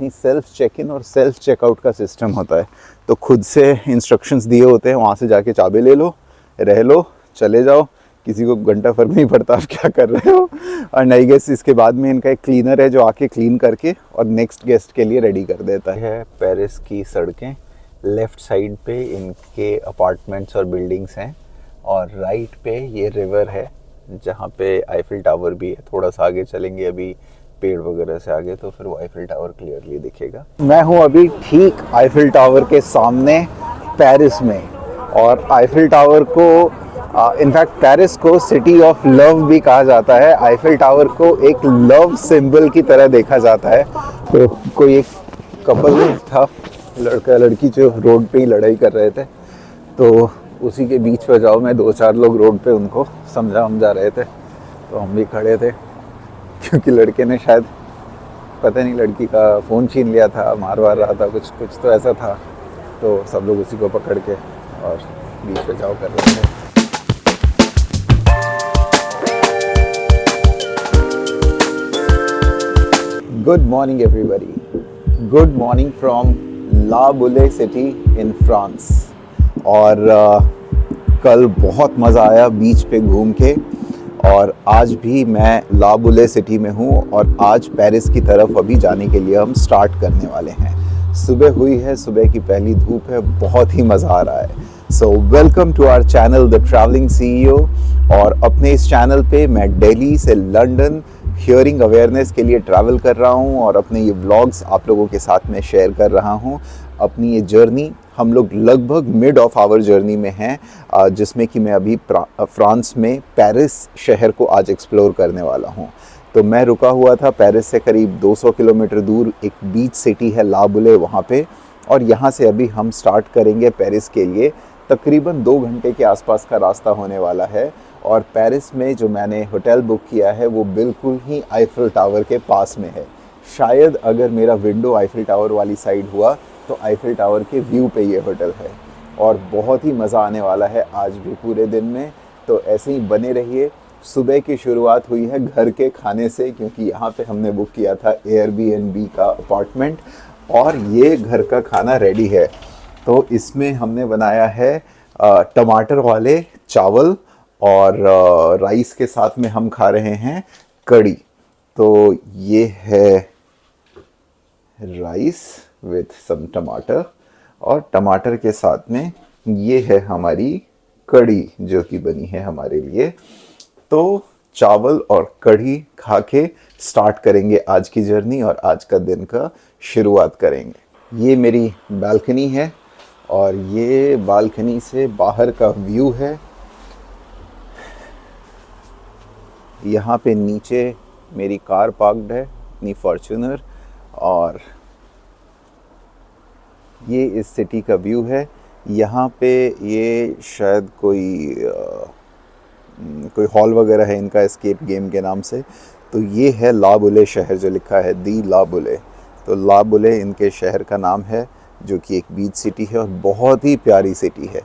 Self check in और self checkout का system होता है। तो खुद से इंस्ट्रक्शंस दिए होते हैं, वहाँ से जाके चाबी ले लो, रह लो, चले जाओ, किसी को घंटा फर्क नहीं पड़ता आप क्या कर रहे हो। और आई गेस इसके बाद में इनका एक क्लीनर है जो आके क्लीन करके और नेक्स्ट गेस्ट के लिए रेडी कर देता है। पेरिस की सड़कें, लेफ़्ट साइड पे इनके अपार्टमेंट्स और बिल्डिंग्स हैं और राइट पे ये रिवर है जहाँ पे आईफिल टावर भी है। थोड़ा सा आगे चलेंगे अभी पेड़ वगैरह से आगे तो फिर वो आईफिल टावर क्लियरली दिखेगा। मैं हूँ अभी ठीक आईफिल टावर के सामने पेरिस में, और आईफिल टावर को इनफैक्ट पेरिस को सिटी ऑफ लव भी कहा जाता है। आईफिल टावर को एक लव सिंबल की तरह देखा जाता है। तो कोई एक कपल था, लड़का लड़की, जो रोड पे ही लड़ाई कर रहे थे, तो उसी के बीच पे जाओ मैं 2-4 लोग रोड पे उनको समझा रहे थे, तो हम भी खड़े थे क्योंकि लड़के ने शायद पता नहीं लड़की का फ़ोन छीन लिया था, मार रहा था, कुछ तो ऐसा था। तो सब लोग उसी को पकड़ के और बीच पे जाओ कर रहे थे। Good morning everybody, good morning from La Baule city in France. और कल बहुत मज़ा आया बीच पे घूम के, और आज भी मैं ला बुले सिटी में हूँ और आज पेरिस की तरफ अभी जाने के लिए हम स्टार्ट करने वाले हैं। सुबह हुई है, सुबह की पहली धूप है, बहुत ही मज़ा आ रहा है। So welcome to our channel the travelling CEO। और अपने इस चैनल पे मैं दिल्ली से लंदन हियरिंग अवेयरनेस के लिए ट्रैवल कर रहा हूँ और अपने ये व्लॉग्स आप लोगों के साथ में शेयर कर रहा हूँ। अपनी ये जर्नी, हम लोग लगभग मिड ऑफ आवर जर्नी में हैं, जिसमें कि मैं अभी फ्रांस में पेरिस शहर को आज एक्सप्लोर करने वाला हूँ। तो मैं रुका हुआ था पेरिस से करीब 200 किलोमीटर दूर, एक बीच सिटी है ला बुले, वहाँ पे। और यहाँ से अभी हम स्टार्ट करेंगे पेरिस के लिए। तकरीबन 2 घंटे के आसपास का रास्ता होने वाला है। और पेरिस में जो मैंने होटल बुक किया है वो बिल्कुल ही आईफिल टावर के पास में है। शायद अगर मेरा विंडो आईफिल टावर वाली साइड हुआ तो आईफिल टावर के व्यू पे ये होटल है। और बहुत ही मज़ा आने वाला है आज भी पूरे दिन में, तो ऐसे ही बने रहिए। सुबह की शुरुआत हुई है घर के खाने से, क्योंकि यहाँ पे हमने बुक किया था Airbnb का अपार्टमेंट, और ये घर का खाना रेडी है। तो इसमें हमने बनाया है टमाटर वाले चावल, और राइस के साथ में हम खा रहे हैं कड़ी। तो ये है राइस विथ सम टमाटर, और टमाटर के साथ में ये है हमारी कड़ी जो कि बनी है हमारे लिए। तो चावल और कड़ी खा के स्टार्ट करेंगे आज की जर्नी और आज का दिन का शुरुआत करेंगे। ये मेरी बालकनी है और ये बालकनी से बाहर का व्यू है। यहाँ पे नीचे मेरी कार पार्क्ड है, अपनी फॉर्च्यूनर, और ये इस सिटी का व्यू है। यहाँ पे ये शायद कोई हॉल वगैरह है इनका, एस्केप गेम के नाम से। तो ये है ला बुले शहर, जो लिखा है दी ला बुले। तो ला बुले इनके शहर का नाम है, जो कि एक बीच सिटी है और बहुत ही प्यारी सिटी है।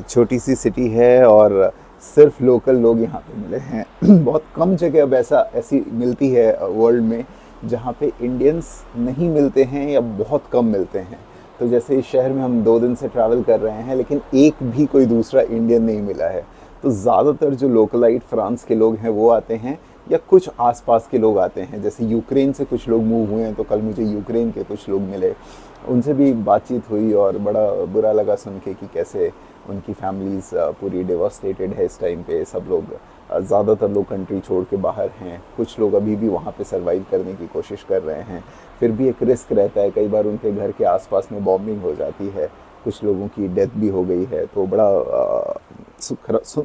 छोटी सी सिटी है और सिर्फ लोकल लोग यहाँ पे मिले हैं। बहुत कम जगह अब ऐसी मिलती है वर्ल्ड में जहाँ पे इंडियंस नहीं मिलते हैं या बहुत कम मिलते हैं। तो जैसे इस शहर में हम 2 दिन से ट्रैवल कर रहे हैं, लेकिन एक भी कोई दूसरा इंडियन नहीं मिला है। तो ज़्यादातर जो लोकलाइट फ्रांस के लोग हैं वो आते हैं, या कुछ आसपास के लोग आते हैं। जैसे यूक्रेन से कुछ लोग मूव हुए हैं, तो कल मुझे यूक्रेन के कुछ लोग मिले, उनसे भी बातचीत हुई और बड़ा बुरा लगा सुन के कि कैसे उनकी फैमिलीज़ पूरी डेवास्टेटेड है इस टाइम पे। सब लोग, ज़्यादातर लोग कंट्री छोड़ के बाहर हैं, कुछ लोग अभी भी वहाँ पे सरवाइव करने की कोशिश कर रहे हैं। फिर भी एक रिस्क रहता है, कई बार उनके घर के आसपास में बॉम्बिंग हो जाती है, कुछ लोगों की डेथ भी हो गई है। तो बड़ा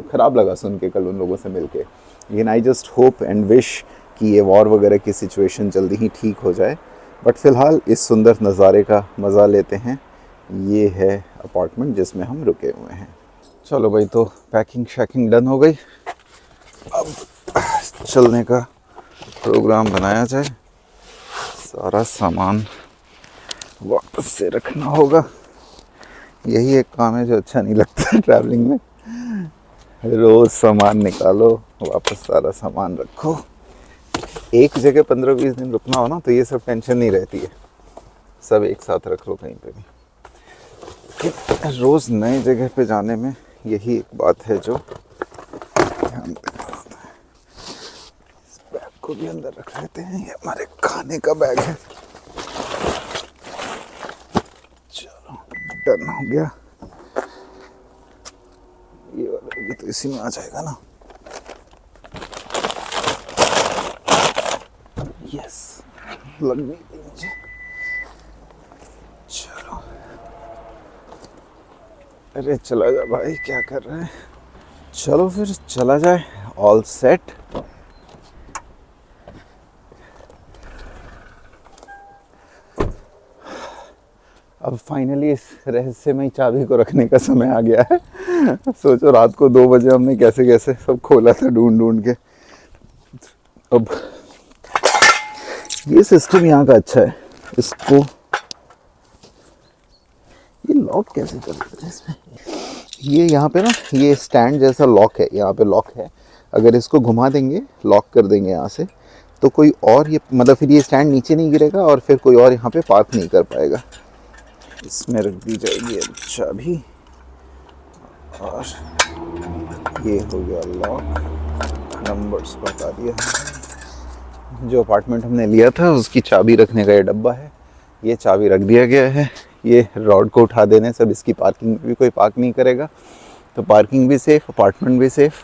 ख़राब लगा सुन के कल उन लोगों से मिल के। लेकिन I just hope and wish कि ये वॉर वगैरह की सिचुएशन जल्दी ही ठीक हो जाए। बट फ़िलहाल इस सुंदर नज़ारे का मज़ा लेते हैं। ये है अपार्टमेंट जिसमें हम रुके हुए हैं। चलो भाई, तो पैकिंग शैकिंग डन हो गई, अब चलने का प्रोग्राम बनाया जाए। सारा सामान वापस से रखना होगा। यही एक काम है जो अच्छा नहीं लगता ट्रैवलिंग में। रोज़ सामान निकालो, वापस सारा सामान रखो, एक जगह 15-20 दिन रुकना हो ना तो ये सब टेंशन नहीं रहती है, सब एक साथ रख लो कहीं पे भी। रोज़ नए जगह पे जाने में यही एक बात है जो ध्यान देना होता है। इस बैग को भी अंदर रख लेते हैं, ये हमारे खाने का बैग है। चलो डन हो गया, ये वाला भी तो इसी में आ जाएगा ना। यस, लग नहीं गई मुझे। चलो, अरे चला जा भाई, क्या कर रहे हैं। चलो फिर चला जाए, ऑल सेट। अब फाइनली इस रहस्यमय चाबी को रखने का समय आ गया है। सोचो रात को 2 बजे हमने कैसे कैसे सब खोला था ढूंढ ढूंढ के। अब ये सिस्टम यहाँ का अच्छा है, इसको ये लॉक कैसे करते हैं इसमें। ये यहाँ पे ना ये स्टैंड जैसा लॉक है, यहाँ पे लॉक है। अगर इसको घुमा देंगे, लॉक कर देंगे यहाँ से, तो कोई और ये मतलब फिर ये स्टैंड नीचे नहीं गिरेगा और फिर कोई और यहाँ पे पार्क नहीं कर पाएगा। इसमें रख दी जाएगी चाबी और ये हो गया लॉक। नंबर्स बता दिया, जो अपार्टमेंट हमने लिया था उसकी चाबी रखने का ये डब्बा है, ये चाबी रख दिया गया है। ये रॉड को उठा देने से अब इसकी पार्किंग में भी कोई पार्क नहीं करेगा, तो पार्किंग भी सेफ़, अपार्टमेंट भी सेफ़।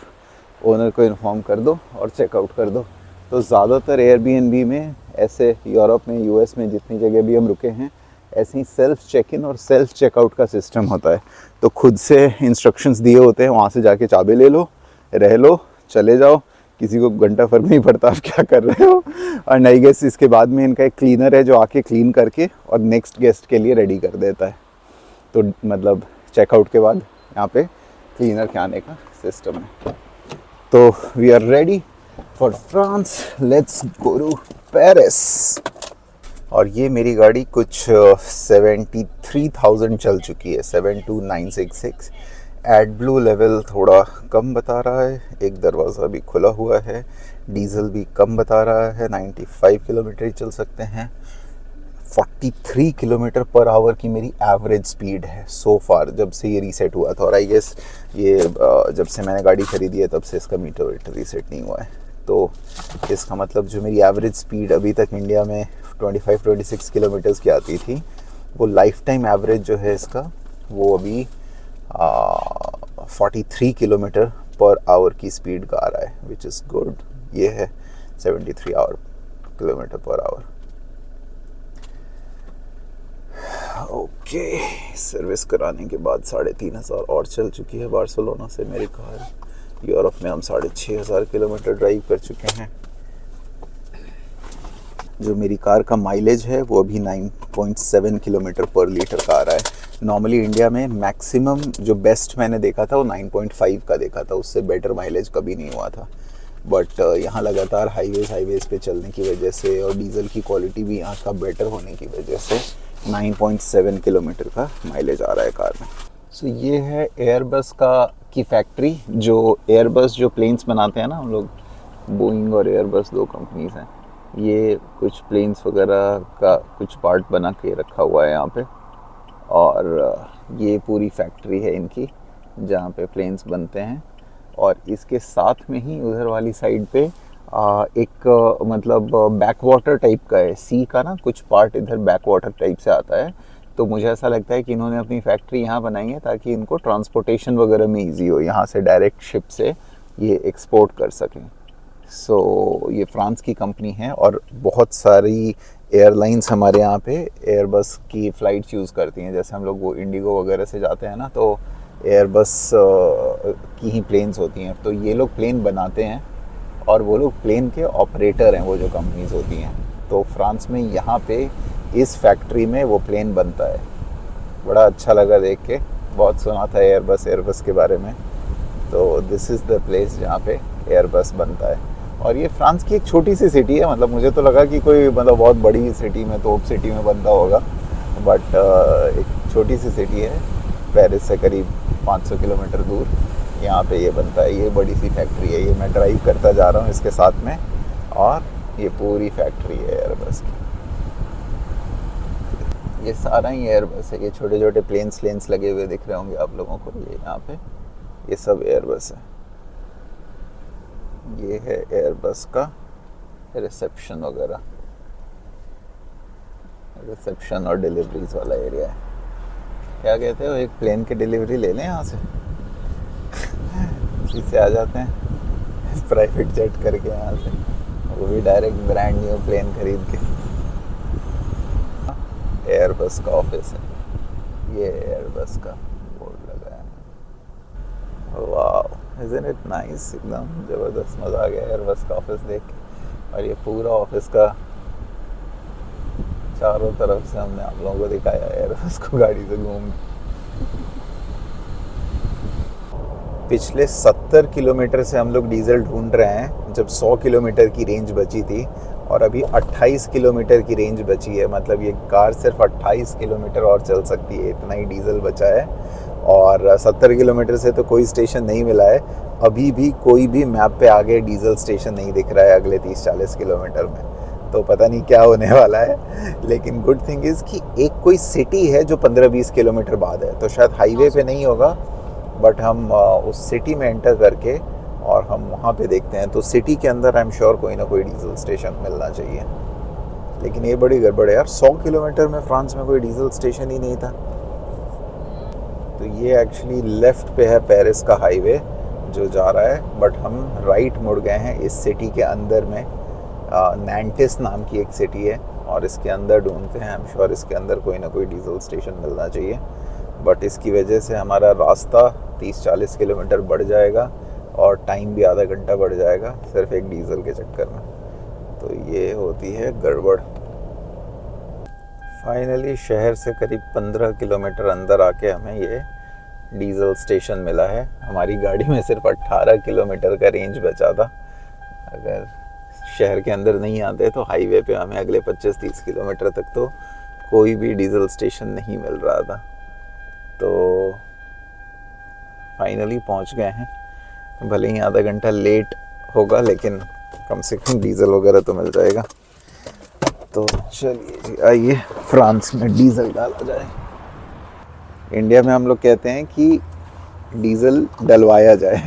ओनर को इन्फॉर्म कर दो और चेकआउट कर दो। तो ज़्यादातर एयरबीएनबी में ऐसे, यूरोप में, यूएस में जितनी जगह भी हम रुके हैं, ऐसे ही सेल्फ़ चेक इन और सेल्फ़ चेकआउट का सिस्टम होता है। तो खुद से इंस्ट्रक्शंस दिए होते हैं, वहाँ से जाके चाबी ले लो, रह लो, चले जाओ, किसी को घंटा फर्क नहीं पड़ता आप क्या कर रहे हो। और आई गेस इसके बाद में इनका एक क्लीनर है जो आके क्लीन करके और नेक्स्ट गेस्ट के लिए रेडी कर देता है। तो मतलब चेकआउट के बाद यहाँ पे क्लीनर के आने का सिस्टम है। तो we are ready for France, let's go to Paris. और ये मेरी गाड़ी कुछ 73,000 चल चुकी है, 72966। एडब्लू लेवल थोड़ा कम बता रहा है, एक दरवाज़ा भी खुला हुआ है, डीजल भी कम बता रहा है, 95 किलोमीटर ही चल सकते हैं। 43 किलोमीटर पर आवर की मेरी एवरेज स्पीड है सो फार, जब से ये रीसेट हुआ था। और आई गेस ये जब से मैंने गाड़ी खरीदी है तब से इसका मीटर रीसेट नहीं हुआ है। तो इसका मतलब जो मेरी एवरेज स्पीड अभी तक इंडिया में 25-26 किलोमीटर्स की आती थी, वो लाइफ टाइम एवरेज जो है इसका, वो अभी 43 किलोमीटर पर आवर की स्पीड का आ रहा है, विच इज़ गुड। ये है 73 kilometre per hour. Okay, service कराने के बाद 3,500 और चल चुकी है बार्सिलोना से मेरी कार। यूरोप में हम 6,500 किलोमीटर ड्राइव कर चुके हैं। जो मेरी कार का माइलेज है वो अभी 9.7 किलोमीटर पर लीटर का आ रहा है। नॉर्मली इंडिया में मैक्सिमम जो बेस्ट मैंने देखा था वो 9.5 का देखा था, उससे बेटर माइलेज कभी नहीं हुआ था। बट यहाँ लगातार हाईवेज़ पे चलने की वजह से और डीजल की क्वालिटी भी यहाँ का बेटर होने की वजह से 9.7 किलोमीटर का माइलेज आ रहा है कार में। सो ये है एयरबस की फैक्ट्री, जो एयरबस जो प्लेन्स बनाते हैं ना हम लोग, बोइंग और एयरबस 2 कंपनीज हैं। ये कुछ प्लेन्स वगैरह का कुछ पार्ट बना के रखा हुआ है यहाँ पे, और ये पूरी फैक्ट्री है इनकी जहाँ पे प्लेन्स बनते हैं। और इसके साथ में ही उधर वाली साइड पे एक मतलब बैक वाटर टाइप का है, सी का ना कुछ पार्ट इधर बैक वाटर टाइप से आता है। तो मुझे ऐसा लगता है कि इन्होंने अपनी फैक्ट्री यहाँ बनाई है ताकि इनको ट्रांसपोर्टेशन वगैरह में ईजी हो, यहाँ से डायरेक्ट शिप से ये एक्सपोर्ट कर सकें। सो ये फ्रांस की कंपनी है और बहुत सारी एयरलाइंस हमारे यहाँ पे एयरबस की फ़्लाइट्स यूज़ करती हैं। जैसे हम लोग वो इंडिगो वगैरह से जाते हैं ना, तो एयरबस की ही प्लेन्स होती हैं। तो ये लोग प्लेन बनाते हैं और वो लोग प्लेन के ऑपरेटर हैं, वो जो कंपनीज होती हैं। तो फ्रांस में यहाँ पे इस फैक्ट्री में वो प्लेन बनता है। बड़ा अच्छा लगा देख के, बहुत सुना था एयरबस के बारे में। तो दिस इज़ द प्लेस जहाँ पे एयरबस बनता है। और ये फ्रांस की एक छोटी सी सिटी है, मतलब मुझे तो लगा कि कोई मतलब बहुत बड़ी सिटी में, तोप सिटी में बनता होगा, बट एक छोटी सी सिटी है, पेरिस से करीब 500 किलोमीटर दूर, यहाँ पे ये बनता है। ये बड़ी सी फैक्ट्री है, ये मैं ड्राइव करता जा रहा हूँ इसके साथ में, और ये पूरी फैक्ट्री है एयरबस की। ये सारा ही एयरबस है। ये छोटे छोटे प्लेन्स लगे हुए दिख रहे होंगे आप लोगों को, ये यहाँ पे ये सब एयरबस है। ये है एयरबस का रिसेप्शन वगैरह, रिसेप्शन और डिलीवरीज वाला एरिया है। क्या कहते हो, एक प्लेन की डिलीवरी ले लें यहाँ से इसी से आ जाते हैं प्राइवेट जेट करके यहाँ से, वो भी डायरेक्ट ब्रांड न्यू प्लेन खरीद के। एयरबस का ऑफिस है, ये एयरबस का बोर्ड लगा है। वाह, इज़न्ट इट नाइस, एकदम ज़बरदस्त, मज़ा आ गया एयरबस का ऑफिस देख के। और ये पूरा ऑफिस का चारों तरफ से हमने आप लोगों को दिखाया एयरबस को गाड़ी से घूम। पिछले 70 किलोमीटर से हम लोग डीजल ढूंढ रहे हैं, जब 100 किलोमीटर की रेंज बची थी, और अभी 28 किलोमीटर की रेंज बची है। मतलब ये कार सिर्फ 28 किलोमीटर और चल सकती है, इतना ही डीजल बचा है। और 70 किलोमीटर से तो कोई स्टेशन नहीं मिला है अभी भी, कोई भी मैप पे आगे डीजल स्टेशन नहीं दिख रहा है अगले 30-40 किलोमीटर में। तो पता नहीं क्या होने वाला है, लेकिन गुड थिंग इज़ कि एक कोई सिटी है जो 15-20 किलोमीटर बाद है, तो शायद हाईवे पे नहीं होगा, बट हम उस सिटी में एंटर करके और हम वहाँ पे देखते हैं। तो सिटी के अंदर आई एम श्योर कोई ना कोई डीजल स्टेशन मिलना चाहिए। लेकिन ये बड़ी गड़बड़ है यार, 100 किलोमीटर में फ्रांस में कोई डीजल स्टेशन ही नहीं था। तो ये एक्चुअली लेफ़्ट पे है पेरिस का हाईवे जो जा रहा है, बट हम राइट मुड़ गए हैं इस सिटी के अंदर में। नैंटिस नाम की एक सिटी है और इसके अंदर ढूंढते हैं। आई एम श्योर इसके अंदर कोई ना कोई डीजल स्टेशन मिलना चाहिए, बट इसकी वजह से हमारा रास्ता 30-40 किलोमीटर बढ़ जाएगा और टाइम भी आधा घंटा बढ़ जाएगा सिर्फ एक डीजल के चक्कर में। तो ये होती है गड़बड़। फाइनली शहर से करीब 15 किलोमीटर अंदर आके हमें ये डीजल स्टेशन मिला है। हमारी गाड़ी में सिर्फ 18 किलोमीटर का रेंज बचा था। अगर शहर के अंदर नहीं आते तो हाईवे पे हमें अगले 25-30 किलोमीटर तक तो कोई भी डीजल स्टेशन नहीं मिल रहा था। तो फाइनली पहुंच गए हैं, भले ही आधा घंटा लेट होगा, लेकिन कम से कम डीज़ल वगैरह तो मिल जाएगा। तो चलिए जी, आइए फ्रांस में डीज़ल डाला जाए। इंडिया में हम लोग कहते हैं कि डीज़ल डलवाया जाए,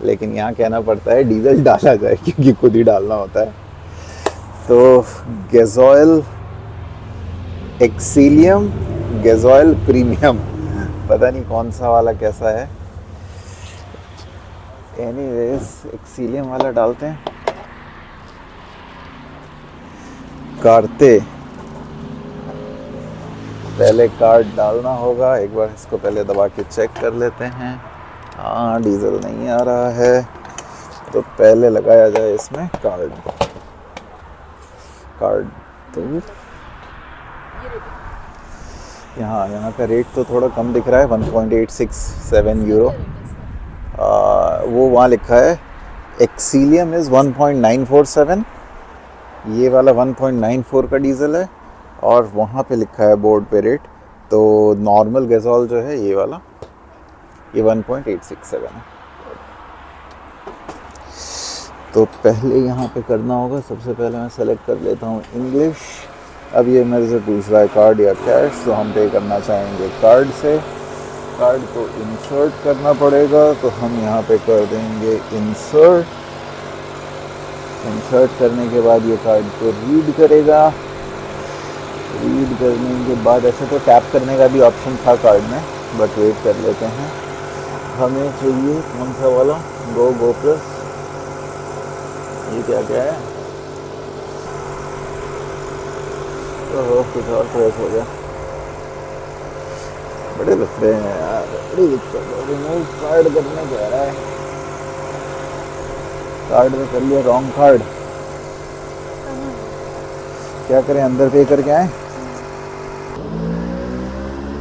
लेकिन यहाँ कहना पड़ता है डीज़ल डाला जाए, क्योंकि खुद ही डालना होता है। तो गैसोइल एक्सीलियम, गैसोइल प्रीमियम, पता नहीं कौन सा वाला कैसा है। एनीवेज एक्सीलियम वाला डालते हैं। कार्ते, पहले कार्ड डालना होगा, एक बार इसको पहले दबा के चेक कर लेते हैं। हाँ, डीजल नहीं आ रहा है, तो पहले लगाया जाए इसमें कार्ड। तो यहाँ का रेट तो थोड़ा कम दिख रहा है, 1.867 यूरो। वो वहाँ लिखा है एक्सीलियम इज़ 1.947, ये वाला 1.94 का डीज़ल है, और वहाँ पे लिखा है बोर्ड पे रेट। तो नॉर्मल गैसोल जो है ये वाला, ये 1.867 है। तो पहले यहाँ पे करना होगा, सबसे पहले मैं सेलेक्ट कर लेता हूँ इंग्लिश। अब ये मेरे से पूछ रहा है कार्ड या कैश, तो हम पे करना चाहेंगे कार्ड से। कार्ड को इंसर्ट करना पड़ेगा, तो हम यहाँ पे कर देंगे इंसर्ट। इंसर्ट करने के बाद ये कार्ड को रीड करेगा। रीड करने के बाद ऐसे तो टैप करने का भी ऑप्शन था कार्ड में, बट वेट कर लेते हैं। हमें चाहिए कौन सा वाला, गो प्लस। ये क्या है, तो कुछ और प्रेस हो गया। बड़े लफड़े हैं यार, बड़ी दिक्कत है। रिमूव कार्ड करने कह रहा है, कार्ड में कर लिया रॉन्ग कार्ड। क्या करें, अंदर पे करके आए।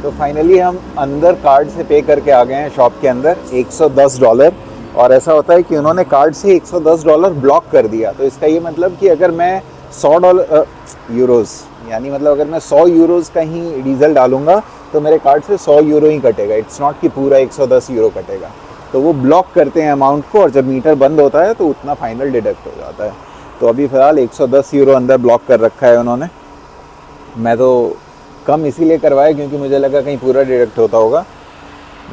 तो फाइनली हम अंदर कार्ड से पे करके आ गए हैं शॉप के अंदर, $110। और ऐसा होता है कि उन्होंने कार्ड से $110 ब्लॉक कर दिया। तो इसका ये मतलब कि अगर मैं यूरोज़, यानी मतलब अगर मैं 100 यूरोज़ का ही डीजल डालूंगा तो मेरे कार्ड से 100 यूरो ही कटेगा। इट्स नॉट कि पूरा 110 यूरो कटेगा। तो वो ब्लॉक करते हैं अमाउंट को, और जब मीटर बंद होता है तो उतना फाइनल डिडक्ट हो जाता है। तो अभी फ़िलहाल 110 यूरो अंदर ब्लॉक कर रखा है उन्होंने। मैं तो कम इसीलिए करवाया क्योंकि मुझे लगा कहीं पूरा डिडक्ट होता होगा,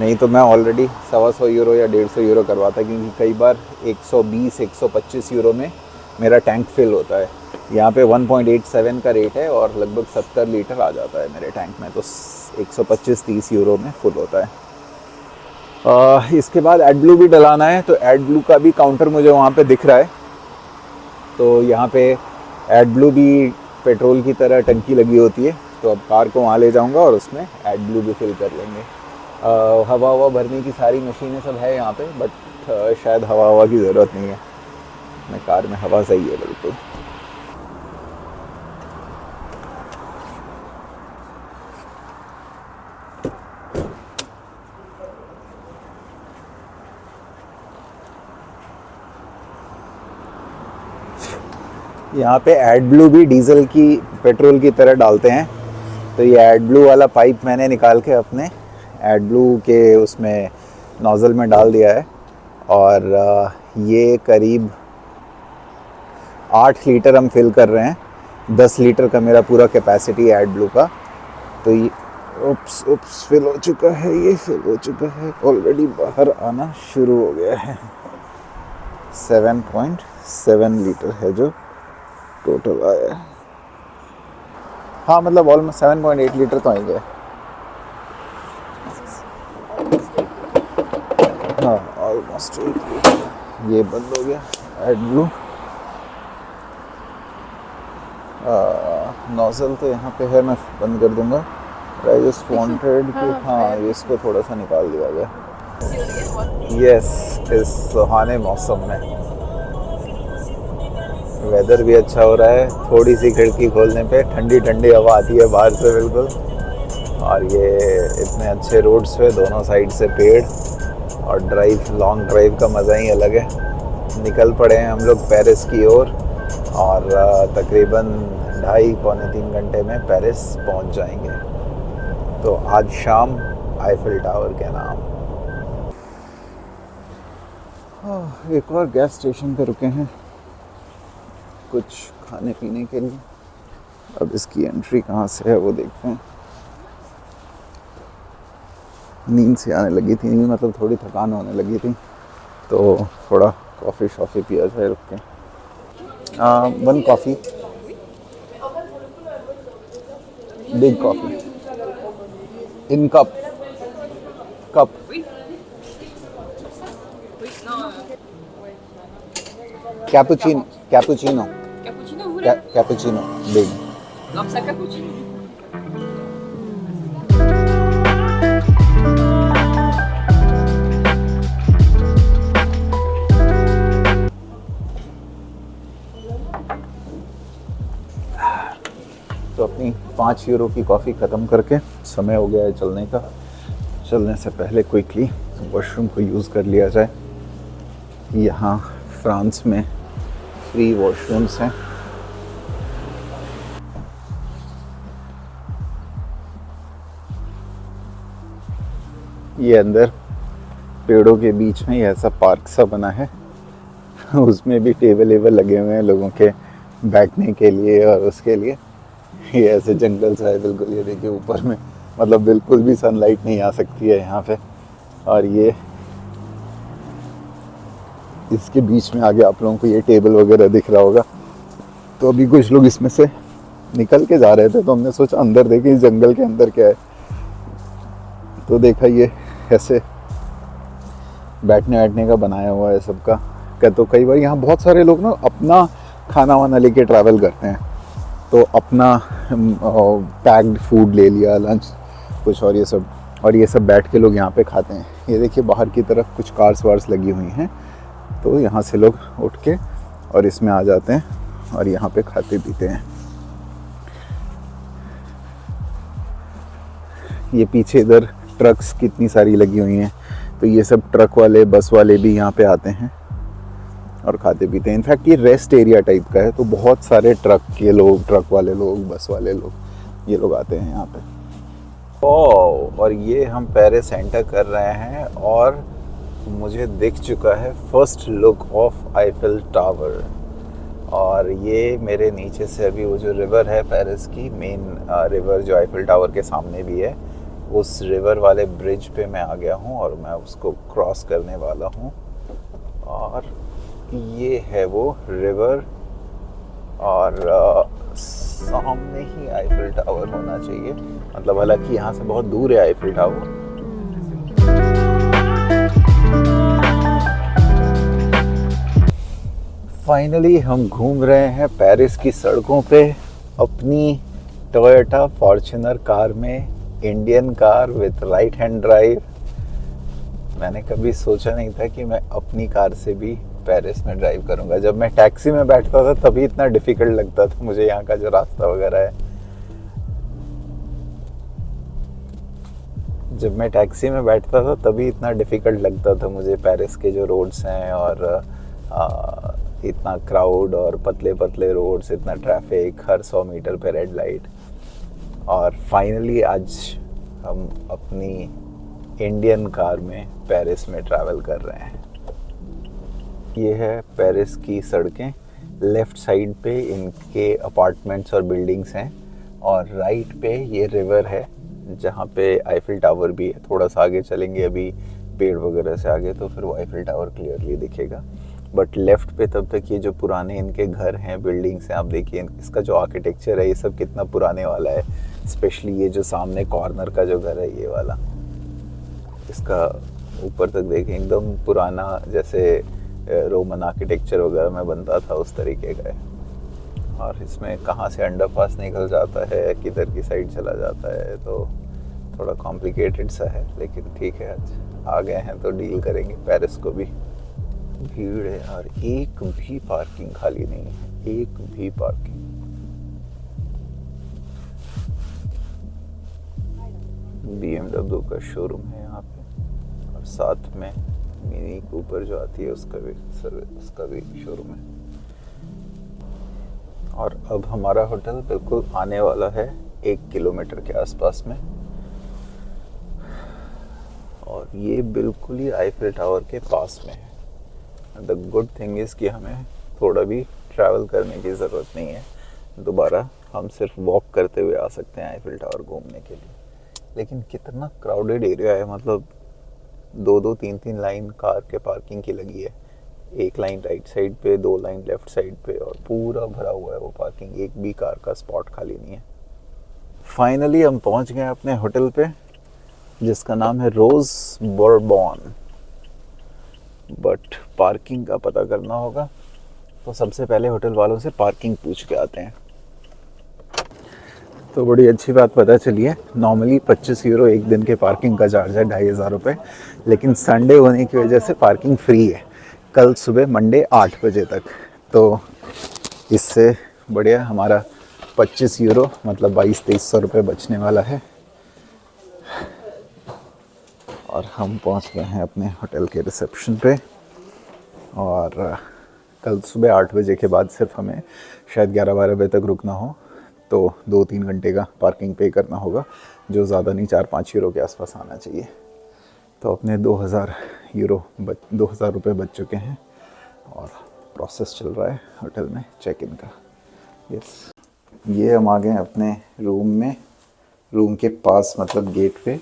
नहीं तो मैं ऑलरेडी 125 यूरो या 150 यूरो करवाता, क्योंकि कई बार 120-125 यूरो में मेरा टैंक फिल होता है। यहाँ पे 1.87 का रेट है और लगभग 70 लीटर आ जाता है मेरे टैंक में, तो 125-30 यूरो में फुल होता है। इसके बाद एडब्लू भी डलाना है, तो एडब्लू का भी काउंटर मुझे वहाँ पे दिख रहा है। तो यहाँ पे एडब्लू भी पेट्रोल की तरह टंकी लगी होती है, तो अब कार को वहाँ ले जाऊँगा और उसमें एडब्लू भी फिल कर लेंगे। हवा भरने की सारी मशीनें सब है यहाँ पे, बट शायद हवा की ज़रूरत नहीं है, मैं कार में हवा सही है बिल्कुल। यहाँ पे एडब्लू भी डीजल की पेट्रोल की तरह डालते हैं, तो ये एडब्लू वाला पाइप मैंने निकाल के अपने एडब्लू के उसमें नोज़ल में डाल दिया है, और ये करीब 8 लीटर हम फिल कर रहे हैं। 10 लीटर का मेरा पूरा कैपेसिटी है एडब्लू का। तो ये उप्स फिल हो चुका है, ये फिल हो चुका है, ऑलरेडी बाहर आना शुरू हो गया है। 7.7 लीटर है जो टोटल आया है। हाँ, मतलब ऑलमोस्ट 7.8 लीटर तो आ ही गया। हाँ, ऑलमोस्ट 8 लीटर। ये बंद हो गया एडब्लू। नोज़ल तो यहाँ पे है, मैं बंद कर दूंगा। आई जस्ट वांटेड कि हाँ, इसको थोड़ा सा निकाल दिया गया। यस, इस सुहाने मौसम में वेदर भी अच्छा हो रहा है। थोड़ी सी खिड़की खोलने पे ठंडी ठंडी हवा आती है बाहर से बिल्कुल, और ये इतने अच्छे रोड्स पे दोनों साइड से पेड़, और लॉन्ग ड्राइव का मज़ा ही अलग है। निकल पड़े हैं हम लोग पेरिस की ओर, और तकरीबन 2.5-3 घंटे में पेरिस पहुंच जाएंगे। तो आज शाम आईफिल टावर के नाम। एक और गैस स्टेशन पे रुके हैं कुछ खाने पीने के लिए। अब इसकी एंट्री कहाँ से है वो देखते हैं। नींद से आने लगी थी, मतलब थोड़ी थकान होने लगी थी, तो थोड़ा कॉफ़ी शॉफ़ी पिया जाए रुक के। 1 coffee, big coffee in cup. Cappuccino cappuccino big. तो अपनी 5 यूरो की कॉफ़ी ख़त्म करके समय हो गया है चलने का। चलने से पहले क्विकली वॉशरूम को यूज़ कर लिया जाए। यहाँ फ्रांस में फ्री वॉशरूम्स हैं। ये अंदर पेड़ों के बीच में ये ऐसा पार्क सा बना है, उसमें भी टेबल लगे हुए हैं लोगों के बैठने के लिए और उसके लिए। ये ऐसे जंगल सा है बिल्कुल। ये देखिए ऊपर में, मतलब बिल्कुल भी सनलाइट नहीं आ सकती है यहाँ पे, और ये इसके बीच में आगे आप लोगों को ये टेबल वगैरह दिख रहा होगा। तो अभी कुछ लोग इसमें से निकल के जा रहे थे, तो हमने सोचा अंदर देखें इस जंगल के अंदर क्या है। तो देखा ये ऐसे बैठने का बनाया हुआ है सबका। तो कई बार यहाँ बहुत सारे लोग ना अपना खाना वाना लेके ट्रैवल करते हैं, तो अपना पैक्ड फूड ले लिया, लंच कुछ, और ये सब बैठ के लोग यहाँ पे खाते हैं। ये देखिए बाहर की तरफ कुछ कार्स वार्स लगी हुई हैं, तो यहाँ से लोग उठ के और इसमें आ जाते हैं और यहाँ पे खाते पीते हैं। ये पीछे इधर ट्रक्स कितनी सारी लगी हुई हैं, तो ये सब ट्रक वाले बस वाले भी यहाँ पे आते हैं और खाते पीते हैं। इनफैक्ट ये रेस्ट एरिया टाइप का है, तो बहुत सारे ट्रक वाले लोग, बस वाले लोग, ये लोग आते हैं यहाँ पे। और ये हम पेरिस एंटर कर रहे हैं और मुझे दिख चुका है first look of Eiffel tower. और ये मेरे नीचे से अभी वो जो रिवर है पेरिस की मेन रिवर जो आईफिल टावर के सामने भी है, उस रिवर वाले ब्रिज पे मैं आ गया हूँ और मैं उसको क्रॉस करने वाला हूँ। और ये है वो रिवर और सामने ही आईफिल टावर होना चाहिए, मतलब हालांकि यहाँ से बहुत दूर है आईफिल टावर। फाइनली हम घूम रहे हैं पेरिस की सड़कों पे अपनी टोयोटा फॉर्च्यूनर कार में, Indian car with right hand drive. मैंने कभी सोचा नहीं था कि मैं अपनी कार से भी पेरिस में ड्राइव करूंगा। जब मैं टैक्सी में बैठता था तभी इतना डिफिकल्ट लगता था मुझे यहाँ का जो रास्ता वगैरह है। जब मैं टैक्सी में बैठता था तभी इतना डिफिकल्ट लगता था मुझे पेरिस के जो रोड्स हैं, और इतना क्राउड और पतले पतले रोड्स, इतना ट्रैफिक, हर 100 मीटर पे रेड लाइट। और फाइनली आज हम अपनी इंडियन कार में पेरिस में ट्रैवल कर रहे हैं। ये है पेरिस की सड़कें। लेफ़्ट साइड पे इनके अपार्टमेंट्स और बिल्डिंग्स हैं, और राइट पे ये रिवर है जहाँ पे आईफिल टावर भी है। थोड़ा सा आगे चलेंगे अभी पेड़ वगैरह से आगे तो फिर वो आईफिल टावर क्लियरली दिखेगा। बट लेफ़्ट पे तब तक ये जो पुराने इनके घर हैं, बिल्डिंग्स हैं, आप देखिए इसका जो आर्किटेक्चर है ये सब कितना पुराने वाला है। स्पेशली ये जो सामने कॉर्नर का जो घर है ये वाला, इसका ऊपर तक देखें एकदम पुराना, जैसे रोमन आर्किटेक्चर वगैरह में बनता था उस तरीके का है। और इसमें कहाँ से अंडरपास निकल जाता है, किधर की साइड चला जाता है, तो थोड़ा कॉम्प्लिकेटेड सा है, लेकिन ठीक है आज आ गए हैं तो डील करेंगे। पेरिस को भी भीड़ है और एक भी पार्किंग खाली नहीं है, एक भी पार्किंग। BMW का शोरूम है यहाँ पे, और साथ में मिनी कूपर जो आती है उसका भी शोरूम है। और अब हमारा होटल बिल्कुल आने वाला है 1 किलोमीटर के आसपास में, और ये बिल्कुल ही आईफिल टावर के पास में है। द गुड थिंग इज़ कि हमें थोड़ा भी ट्रैवल करने की ज़रूरत नहीं है दोबारा, हम सिर्फ वॉक करते हुए आ सकते हैं आईफिल टावर घूमने के लिए। लेकिन कितना क्राउडेड एरिया है, मतलब 2-2, 3-3 लाइन कार के पार्किंग की लगी है। एक लाइन राइट साइड पे, 2 लाइन लेफ्ट साइड पे, और पूरा भरा हुआ है वो पार्किंग, एक भी कार का स्पॉट खाली नहीं है। फाइनली हम पहुंच गए अपने होटल पे जिसका नाम है रोज बोरबॉन। बट पार्किंग का पता करना होगा, तो सबसे पहले होटल वालों से पार्किंग पूछ के आते हैं। तो बड़ी अच्छी बात पता चली है, नॉर्मली 25 यूरो एक दिन के पार्किंग का चार्ज है, 2500 रुपये, लेकिन संडे होने की वजह से पार्किंग फ्री है कल सुबह मंडे 8 बजे तक। तो इससे बढ़िया हमारा 25 यूरो मतलब 2200-2300 रुपये बचने वाला है। और हम पहुंच गए हैं अपने होटल के रिसेप्शन पे, और कल सुबह 8 बजे के बाद सिर्फ हमें शायद 11-12 बजे तक रुकना हो, तो 2-3 घंटे का पार्किंग पे करना होगा, जो ज़्यादा नहीं 4-5 यूरो के आसपास आना चाहिए। तो अपने 2000 रुपये बच चुके हैं, और प्रोसेस चल रहा है होटल में चेक इन का। यस, ये हम आ गए अपने रूम में, रूम के पास मतलब गेट पे।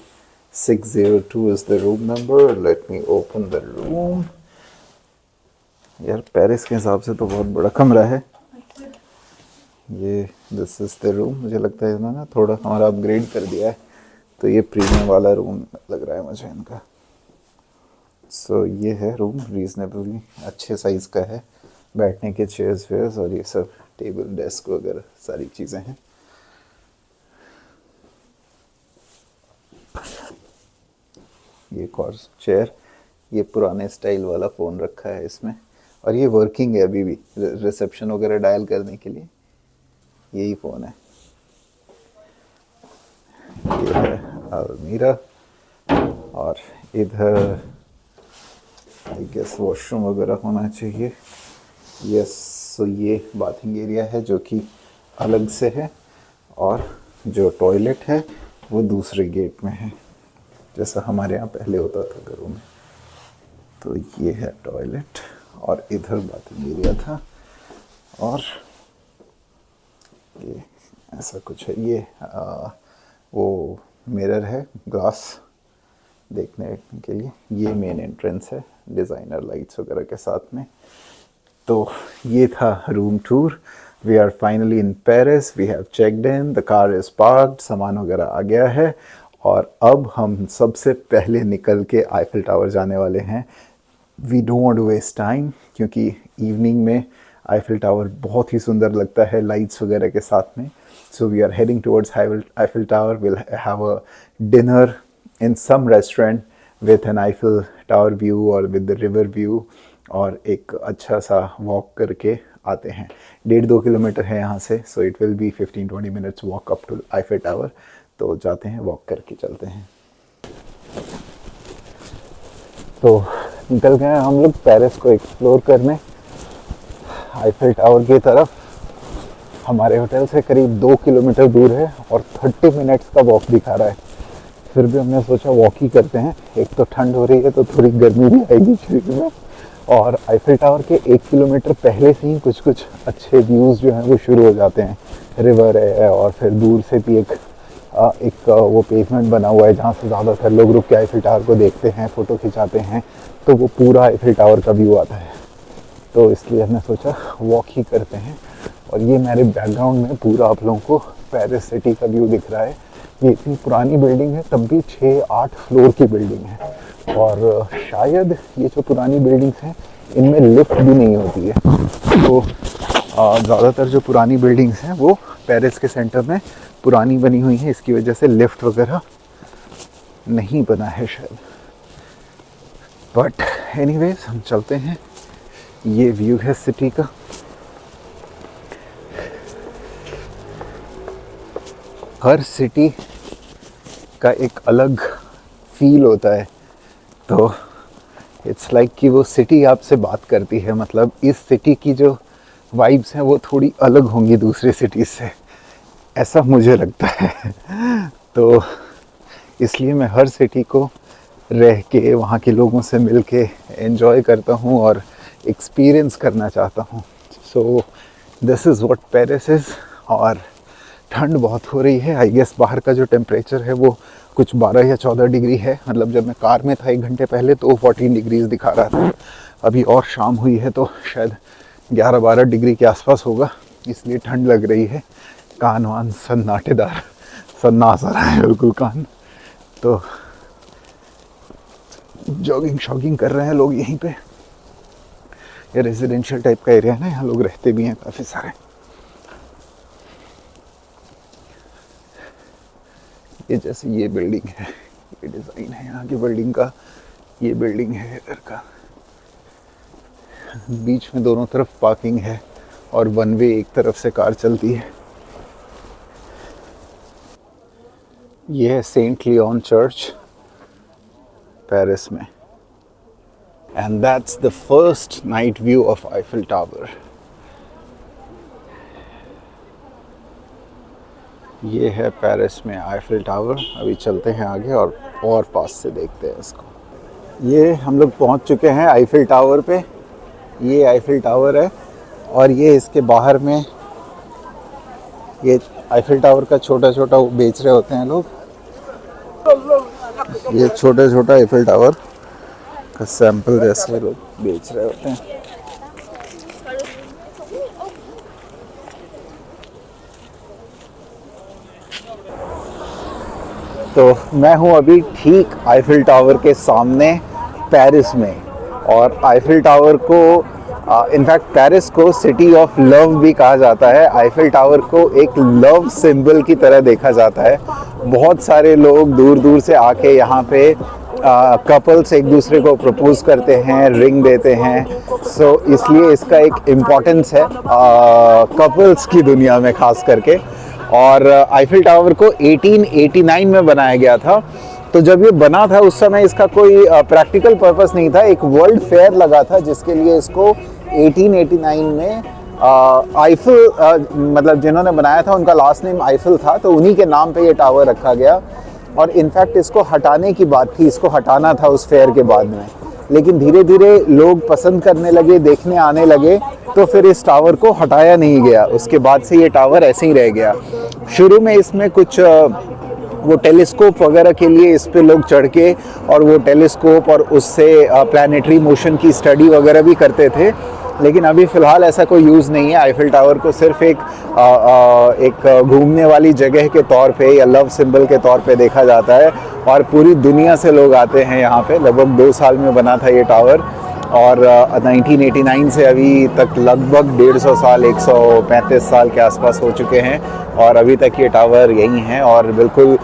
602 is the room number. Let me open the room. यार पेरिस के हिसाब से तो बहुत बड़ा कमरा है ये। This is the room. मुझे लगता है इन्होंने थोड़ा हमारा अपग्रेड कर दिया है, तो ये प्रीमियम वाला रूम लग रहा है मुझे इनका। सो ये है रूम, रीजनेबली अच्छे साइज़ का है, बैठने के चेयर्स वेयर्स और ये सब टेबल डेस्क वगैरह सारी चीज़ें हैं। ये एक और चेयर, ये पुराने स्टाइल वाला फ़ोन रखा है इसमें, और ये वर्किंग है अभी भी, रिसेप्शन वगैरह डायल करने के लिए यही फ़ोन है। ये है अलमीरा, और इधर आई गेस वॉशरूम वगैरह होना चाहिए। यस, सो ये बाथिंग एरिया है जो कि अलग से है, और जो टॉयलेट है वो दूसरे गेट में है, जैसा हमारे यहाँ पहले होता था घरों में। तो ये है टॉयलेट, और इधर बाथिंग एरिया था। और ये ऐसा कुछ है, ये वो मिरर है, ग्लास देखने के लिए। ये मेन एंट्रेंस है डिज़ाइनर लाइट्स वगैरह के साथ में। तो ये था room tour. We are finally in Paris, we have checked in, the car is parked, सामान वगैरह आ गया है और अब हम सबसे पहले निकल के आईफिल टावर जाने वाले हैं। We don't want to waste time क्योंकि इवनिंग में आईफिल टावर बहुत ही सुंदर लगता है लाइट्स वगैरह के साथ में। So we are heading towards Eiffel tower, will have a dinner in some restaurant with an Eiffel Tower view or with the river view और एक अच्छा सा वॉक करके आते हैं। 1.5-2 किलोमीटर है यहाँ से, so it will be 15-20 minutes walk up to Eiffel Tower। तो जाते हैं, वॉक करके चलते हैं। तो निकल गए हम लोग पेरिस को एक्सप्लोर करने आईफिल टावर की तरफ। हमारे होटल से करीब 2 किलोमीटर दूर है और 30 मिनट्स का वॉक दिखा रहा है। फिर भी हमने सोचा वॉक ही करते हैं, एक तो ठंड हो रही है तो थोड़ी गर्मी भी आएगी शरीर में, और आईफिल टावर के 1 किलोमीटर पहले से ही कुछ कुछ अच्छे व्यूज़ जो हैं वो शुरू हो जाते हैं। रिवर है और फिर दूर से भी एक वो पेवमेंट बना हुआ है जहाँ से ज़्यादातर लोग रुक के आईफिल टावर को देखते हैं, फ़ोटो खिंचाते हैं, तो वो पूरा आईफिल टावर का व्यू आता है। तो इसलिए हमने सोचा वॉक ही करते हैं। और ये मेरे बैकग्राउंड में पूरा आप लोगों को पेरिस सिटी का व्यू दिख रहा है। ये इतनी पुरानी बिल्डिंग है, तब भी 6-8 फ्लोर की बिल्डिंग है और शायद ये जो पुरानी बिल्डिंग्स हैं इनमें लिफ्ट भी नहीं होती है। तो ज़्यादातर जो पुरानी बिल्डिंग्स हैं वो पेरिस के सेंटर में पुरानी बनी हुई हैं, इसकी वजह से लिफ्ट वगैरह नहीं बना है शायद। बट एनीवेज हम चलते हैं। ये व्यू है सिटी का। हर सिटी का एक अलग फील होता है, तो इट्स लाइक कि वो सिटी आपसे बात करती है। मतलब इस सिटी की जो वाइब्स हैं वो थोड़ी अलग होंगी दूसरे सिटीज़ से, ऐसा मुझे लगता है। तो इसलिए मैं हर सिटी को रह के वहाँ के लोगों से मिल के एंजॉय करता हूँ और एक्सपीरियंस करना चाहता हूँ। सो this is what Paris is. और ठंड बहुत हो रही है। आई गेस बाहर का जो टेम्परेचर है वो कुछ 12 या 14 डिग्री है। मतलब जब मैं कार में था 1 घंटे पहले तो 14 डिग्रीज दिखा रहा था। अभी और शाम हुई है तो शायद 11-12 डिग्री के आसपास होगा, इसलिए ठंड लग रही है। कान वान सन्नाटेदार, सन्नास आ रहा है बिल्कुल कान। तो जॉगिंग शॉगिंग कर रहे हैं लोग यहीं पे। ये रेजिडेंशियल टाइप का एरिया है ना, यहाँ लोग रहते भी हैं काफ़ी सारे। ये जैसे ये बिल्डिंग है, ये डिज़ाइन है यहाँ की बिल्डिंग का। ये बिल्डिंग है इधर का, बीच में दोनों तरफ पार्किंग है और वन वे एक तरफ से कार चलती है। ये है सेंट लियोन चर्च पेरिस में। And that's the first night view of Eiffel tower. ये है पेरिस में आईफिल टावर। अभी चलते हैं आगे और पास से देखते हैं इसको। ये हम लोग पहुंच चुके हैं आईफिल टावर पे। ये आईफिल टावर है और ये इसके बाहर में ये आईफिल टावर का छोटा छोटा बेच रहे होते हैं लोग। ये छोटा छोटा आईफिल टावर का सैंपल जैसे लोग बेच रहे होते हैं। तो मैं हूँ अभी ठीक आईफिल टावर के सामने पेरिस में। और आईफिल टावर को इनफैक्ट पेरिस को सिटी ऑफ लव भी कहा जाता है। आईफिल टावर को एक लव सिंबल की तरह देखा जाता है। बहुत सारे लोग दूर दूर से आके यहाँ पे कपल्स एक दूसरे को प्रपोज करते हैं, रिंग देते हैं। सो इसलिए इसका एक इम्पोर्टेंस है कपल्स की दुनिया में खास करके। और आईफिल टावर को 1889 में बनाया गया था। तो जब ये बना था उस समय इसका कोई प्रैक्टिकल पर्पस नहीं था। एक वर्ल्ड फेयर लगा था जिसके लिए इसको 1889 में आईफिल मतलब जिन्होंने बनाया था उनका लास्ट नेम आईफिल था, तो उन्हीं के नाम पे ये टावर रखा गया। और इनफैक्ट इसको हटाने की बात थी, इसको हटाना था उस फेयर के बाद में। लेकिन धीरे धीरे लोग पसंद करने लगे, देखने आने लगे, तो फिर इस टावर को हटाया नहीं गया। उसके बाद से ये टावर ऐसे ही रह गया। शुरू में इसमें कुछ वो टेलीस्कोप वगैरह के लिए इस पे लोग चढ़ के और वो टेलीस्कोप और उससे प्लैनेटरी मोशन की स्टडी वगैरह भी करते थे, लेकिन अभी फ़िलहाल ऐसा कोई यूज़ नहीं है। आईफिल टावर को सिर्फ एक घूमने वाली जगह के तौर पे या लव सिंबल के तौर पे देखा जाता है, और पूरी दुनिया से लोग आते हैं यहाँ पे। लगभग 2 साल में बना था ये टावर, और 1989 से अभी तक लगभग 150 साल, 135 साल के आसपास हो चुके हैं, और अभी तक ये टावर यही हैं। और बिल्कुल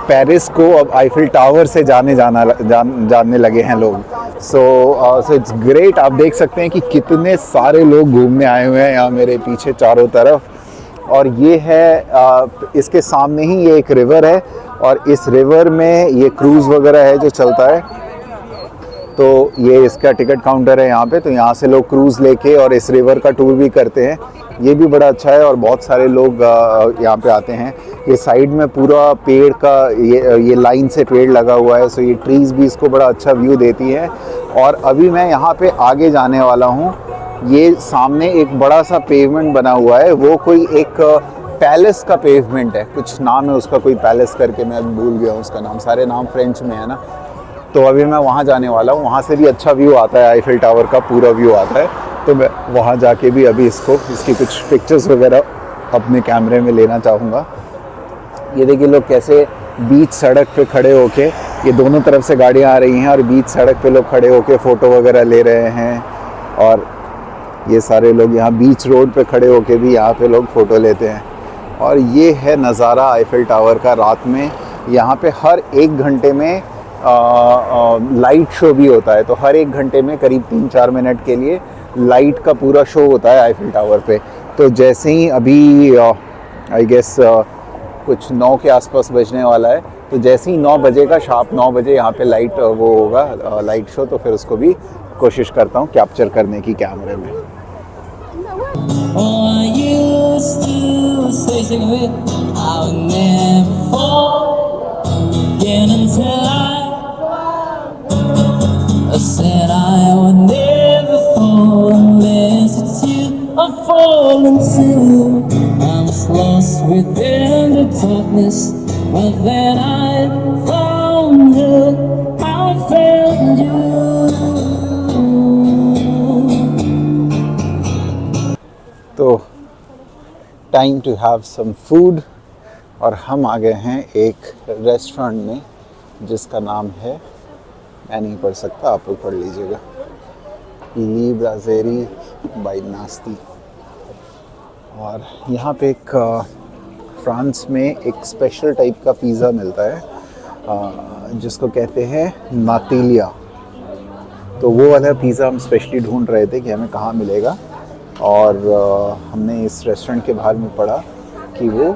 पेरिस को अब आईफिल टावर से जानने लगे हैं लोग। So it's great. आप देख सकते हैं कि कितने सारे लोग घूमने आए हुए हैं यहाँ मेरे पीछे चारों तरफ। और ये है इसके सामने ही ये एक रिवर है, और इस रिवर में ये क्रूज़ वगैरह है जो चलता है। तो ये इसका टिकट काउंटर है यहाँ पे, तो यहाँ से लोग क्रूज़ लेके और इस रिवर का टूर भी करते हैं। ये भी बड़ा अच्छा है, और बहुत सारे लोग यहाँ पे आते हैं। ये साइड में पूरा पेड़ का ये लाइन से पेड़ लगा हुआ है, सो ये ट्रीज़ भी इसको बड़ा अच्छा व्यू देती है। और अभी मैं यहाँ पे आगे जाने वाला हूँ। ये सामने एक बड़ा सा पेवमेंट बना हुआ है, वो कोई एक पैलेस का पेवमेंट है, कुछ नाम है उसका, कोई पैलेस करके, मैं अभी भूल गया हूँ उसका नाम, सारे नाम फ्रेंच में है ना। तो अभी मैं वहाँ जाने वाला हूँ, वहाँ से भी अच्छा व्यू आता है, आईफिल टावर का पूरा व्यू आता है। तो मैं वहाँ जाके भी अभी इसकी कुछ पिक्चर्स वगैरह अपने कैमरे में लेना चाहूँगा। ये देखिए लोग कैसे बीच सड़क पे खड़े होके, ये दोनों तरफ से गाड़ियाँ आ रही हैं और बीच सड़क पे लोग खड़े होके फ़ोटो वगैरह ले रहे हैं। और ये सारे लोग यहाँ बीच रोड पे खड़े होके भी यहाँ पे लोग फ़ोटो लेते हैं। और ये है नज़ारा आईफिल टावर का रात में। यहाँ पे हर 1 घंटे में लाइट शो भी होता है, तो हर 1 घंटे में करीब 3-4 मिनट के लिए लाइट का पूरा शो होता है आईफिल टावर पे। तो जैसे ही अभी आई गेस कुछ 9 के आसपास बजने वाला है, तो जैसे ही 9 बजेगा, शार्प 9 बजे यहाँ पे लाइट वो होगा लाइट शो, तो फिर उसको भी कोशिश करता हूँ कैप्चर करने की कैमरे में। I said I would never fall unless it's you I'm falling to. I'm lost within the darkness, but then I found you, I found you. तो time to have some food, और हम आ गए हैं एक रेस्टोरेंट में जिसका नाम है, मैं नहीं पढ़ सकता, आप लोग पढ़ लीजिएगा, ली ब्राज़ेरी बाय नास्ती। और यहाँ पे एक फ्रांस में एक स्पेशल टाइप का पिज़्ज़ा मिलता है जिसको कहते हैं नातिलिया। तो वो वाला पिज़्ज़ा हम स्पेशली ढूंढ रहे थे कि हमें कहाँ मिलेगा, और हमने इस रेस्टोरेंट के बाहर में पढ़ा कि वो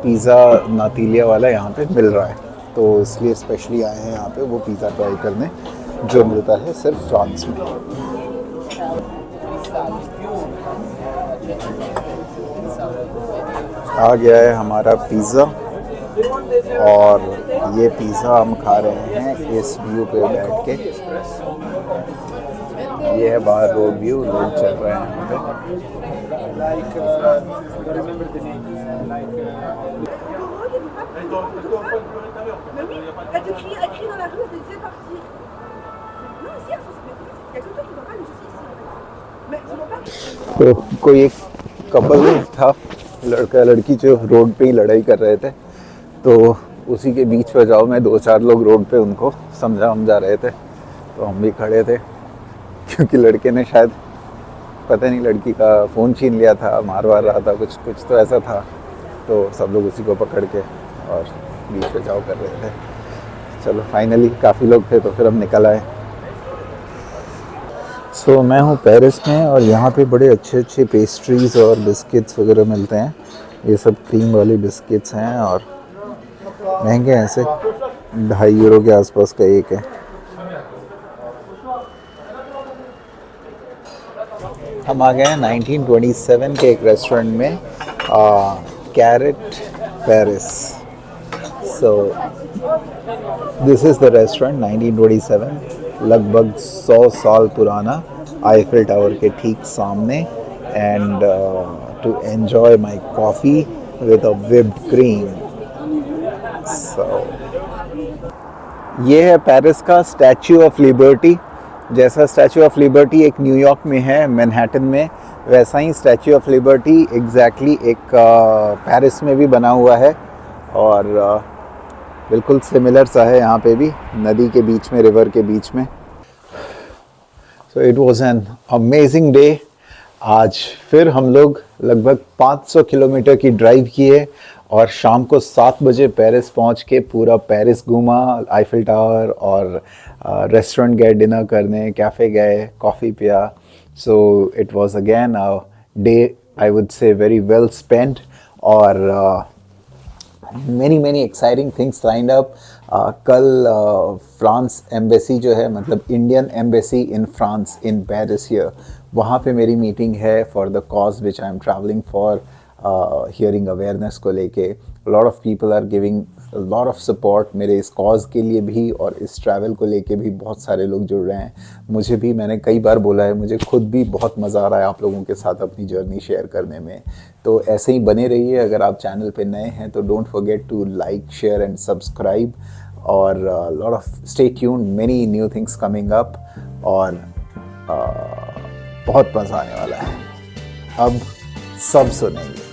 पिज़्ज़ा नातिलिया वाला यहाँ पे मिल रहा है, तो इसलिए स्पेशली आए हैं यहाँ पे वो पिज़्ज़ा ट्राई करने, जो मिलता है सिर्फ फ्रांस में। आ गया है हमारा पिज़्ज़ा, और ये पिज़्ज़ा हम खा रहे हैं इस व्यू पे बैठ के। ये है बाहर रोड व्यू, लोग चल रहे हैं यहाँ पे। तो कोई एक कपल था, लड़का लड़की, जो रोड पे ही लड़ाई कर रहे थे, तो उसी के बीच पे जाओ मैं 2-4 लोग रोड पे उनको समझा रहे थे, तो हम भी खड़े थे, क्योंकि लड़के ने शायद पता नहीं लड़की का फ़ोन छीन लिया था, मार रहा था, कुछ तो ऐसा था, तो सब लोग उसी को पकड़ के और बीच पे जाओ कर रहे थे। चलो फाइनली काफ़ी लोग थे तो फिर हम निकल आए। सो मैं हूँ पेरिस में, और यहाँ पे बड़े अच्छे पेस्ट्रीज़ और बिस्किट्स वगैरह मिलते हैं। ये सब क्रीम वाली बिस्किट्स हैं और महंगे हैं, ऐसे 2.5 यूरो के आसपास का एक है। हम आ गए हैं 1927 के एक रेस्टोरेंट में, Carette Paris. So this is the restaurant 1927। लगभग 100 साल पुराना आईफिल टावर के ठीक सामने, and to enjoy my coffee with a whipped cream. So ये है पेरिस का स्टैचू ऑफ लिबर्टी. जैसा स्टैचू ऑफ लिबर्टी एक न्यूयॉर्क में है मैनहट्टन में, वैसा ही स्टैचू ऑफ लिबर्टी एग्जैक्टली एक पेरिस में भी बना हुआ है, और बिल्कुल सिमिलर सा है यहाँ पे भी, नदी के बीच में, रिवर के बीच में. सो it was an amazing day. आज फिर हम लोग लगभग 500 किलोमीटर की ड्राइव किए और शाम को 7 बजे पेरिस पहुँच के पूरा पेरिस घूमा, आईफिल टावर, और रेस्टोरेंट गए डिनर करने, कैफ़े गए, कॉफ़ी पिया. So it was again a day I would say very well spent, और many exciting things lined up. कल फ्रांस एम्बेसी जो है, मतलब Indian embassy in France in Paris here, वहाँ पे मेरी मीटिंग है for the cause which I am travelling for. Hearing awareness को लेके lot of people are giving lot of support मेरे इस कॉज के लिए भी, और इस ट्रैवल को लेके भी बहुत सारे लोग जुड़ रहे हैं. मुझे भी, मैंने कई बार बोला है, मुझे खुद भी बहुत मज़ा आ रहा है आप लोगों के साथ अपनी जर्नी शेयर करने में. तो ऐसे ही बने रहिए. अगर आप चैनल पे नए हैं तो don't forget to like, share and subscribe, और lot of stay tuned, many new things coming up, और बहुत मज़ा आने वाला है. अब सब सुनेंगे.